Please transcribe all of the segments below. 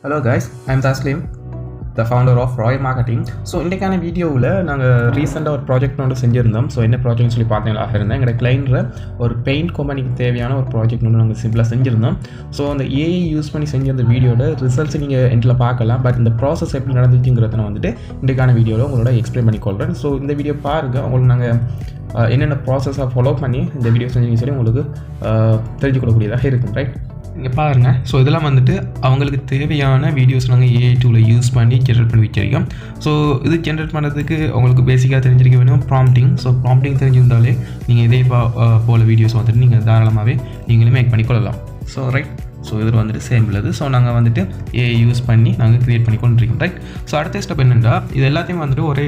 Hello guys, I'm Taslim, the founder of Royal Marketing. So இன்றைக்கான வீடியோவில் நாங்கள் ரீசெண்டாக ஒரு ப்ராஜெக்ட் ஒன்று செஞ்சுருந்தோம். ஸோ என்ன ப்ராஜெக்ட் சொல்லி பார்த்தீங்களாக இருந்தேன், எங்களோட கிளைண்டில் ஒரு பெயிண்ட் கம்பெனிக்கு தேவையான ஒரு ப்ராஜெக்ட் ஒன்று நாங்கள் சிம்பிளாக செஞ்சுருந்தோம். ஸோ அந்த ஏஐ யூஸ் பண்ணி செஞ்ச அந்த வீடியோட ரிசல்ட்ஸ் நீங்கள் எண்டில் பார்க்கலாம். பட் இந்த ப்ராசஸ் எப்படி நடந்துச்சுங்கிறத நான் வந்துட்டு இன்றைக்கான வீடியோவில் உங்களோட எக்ஸ்பிளைன் பண்ணிக்கொள்கிறேன். ஸோ இந்த வீடியோ பாருங்கள், உங்களுக்கு நாங்கள் என்னென்ன ப்ராசஸாக ஃபாலோ பண்ணி இந்த வீடியோ செஞ்சு சொல்லி உங்களுக்கு தெரிஞ்சுக்கொள்ளக்கூடியதாக இருக்கும். ரைட், இங்கே பாருங்கள். ஸோ இதெல்லாம் வந்துட்டு அவங்களுக்கு தேவையான வீடியோஸ் நாங்கள் ஏஐ டூவில் யூஸ் பண்ணி ஜென்ரேட் பண்ணி வச்சிருக்கோம். ஸோ இது ஜென்ரேட் பண்ணுறதுக்கு உங்களுக்கு பேசிக்காக தெரிஞ்சிருக்க வேணும் ப்ராம்ப்டிங். ஸோ ப்ராம்ப்டிங் தெரிஞ்சிருந்தாலே நீங்கள் இதே போல் வீடியோஸ் வந்துட்டு நீங்கள் தாராளமாகவே நீங்களும் மேக் பண்ணிக்கொள்ளலாம். ஸோ ரைட், ஸோ இதில் வந்துட்டு சேம் உள்ளது. ஸோ நாங்கள் வந்துட்டு ஏஐ யூஸ் பண்ணி நாங்கள் க்ரியேட் பண்ணி கொண்டிருக்கோம். ரைட், ஸோ அடுத்த ஸ்டெப் என்னென்னா, இது எல்லாத்தையும் வந்துட்டு ஒரே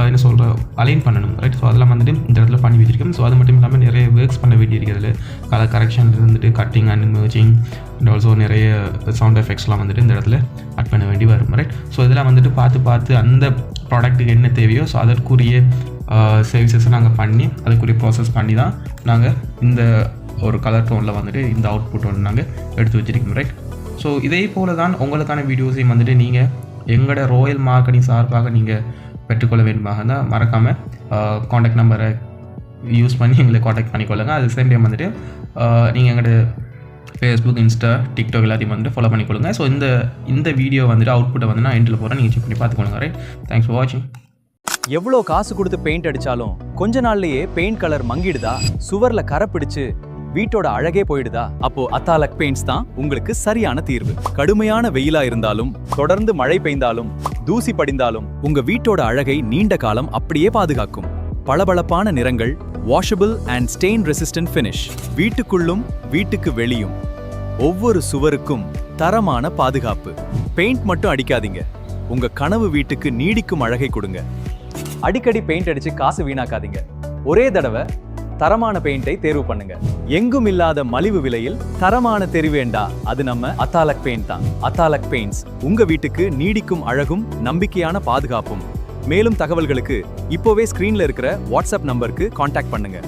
என்ன சொல்கிற அலைன் பண்ணணும். ரைட், ஸோ அதெல்லாம் வந்துட்டு இந்த இடத்துல பண்ணி வச்சிருக்கோம். ஸோ அது மட்டும் இல்லாமல் நிறைய ஒர்க்ஸ் பண்ண வேண்டியிருக்கிறது, கலர் கரெக்ஷன் இருந்துட்டு cutting and merging and also நிறைய சவுண்ட் எஃபெக்ட்ஸ்லாம் வந்துட்டு இந்த இடத்துல ஆட் பண்ண வேண்டி வரும். ரைட், ஸோ இதெல்லாம் வந்துட்டு பார்த்து அந்த ப்ராடக்ட்டுக்கு என்ன தேவையோ ஸோ அதற்குரிய சர்வீசஸை நாங்கள் பண்ணி அதுக்குரிய ப்ராசஸ் பண்ணி தான் நாங்கள் இந்த ஒரு கலர் டோனில் வந்துட்டு இந்த அவுட்புட் ஒன்று நாங்கள் எடுத்து வச்சுருக்கோம். ரைட், ஸோ இதே போல் தான் உங்களுக்கான வீடியோஸையும் வந்துட்டு நீங்கள் எங்களோட ராயல் மார்க்கெட்டிங் சார்பாக நீங்கள் பெற்றுக்கொள்ள வேண்டுமாக இருந்தால் மறக்காமல் காண்டாக்ட் நம்பரை யூஸ் பண்ணி எங்களை காண்டாக்ட் பண்ணிக்கொள்ளுங்க. அது சேம் டைம் வந்துட்டு நீங்கள் எங்களோட ஃபேஸ்புக், இன்ஸ்டா, டிக்டாக் எல்லாத்தையும் வந்துட்டு ஃபாலோ பண்ணிக்கொள்ளுங்க. ஸோ இந்த வீடியோ வந்துட்டு அவுட்புட்டை வந்து நான் எண்டில் போகிறேன், நீங்கள் செக் பண்ணி பார்த்துக்கொள்ளுங்க. ரைட், தேங்க்ஸ் ஃபார் வாட்சிங். எவ்வளோ காசு கொடுத்து பெயிண்ட் அடிச்சாலும் கொஞ்ச நாள்லயே பெயிண்ட் கலர் மங்கிடுதா, சுவர்ல கரை பிடிச்சு வீட்டோட அழகே போயிடுதா? அப்போ அத்தாலக் பெயிண்ட்ஸ் தான் உங்களுக்கு சரியான தீர்வு. கடுமையான வெயிலா இருந்தாலும், தொடர்ந்து மழை பெய்ந்தாலும், தூசி படிந்தாலும் உங்க வீட்டோட அழகை நீண்ட காலம் அப்படியே பாதுகாக்கும். பளபளப்பான நிறங்கள், washable and stain resistant finish, வீட்டுக்குள்ளும் வீட்டுக்கு வெளியும் ஒவ்வொரு சுவருக்கும் தரமான பாதுகாப்பு. பெயிண்ட் மட்டும் அடிக்காதீங்க, உங்க கனவு வீட்டுக்கு நீடிக்கும் அழகை கொடுங்க. அடிக்கடி பெயிண்ட் அடிச்சு காசு வீணாக்காதீங்க. ஒரே தடவை தரமான பெயிண்டை தேர்வு பண்ணுங்க. எங்கும் இல்லாத மலிவு விலையில் தரமான தெரிவேண்டா, அது நம்ம அத்தாலக் பெயிண்ட் தான். அத்தாலக் பெயிண்ட்ஸ் உங்க வீட்டுக்கு நீடிக்கும் அழகும் நம்பிக்கையான பாதுகாப்பும். மேலும் தகவல்களுக்கு இப்போவே ஸ்கிரீன்ல இருக்கிற வாட்ஸ்அப் நம்பருக்கு கான்டாக்ட் பண்ணுங்க.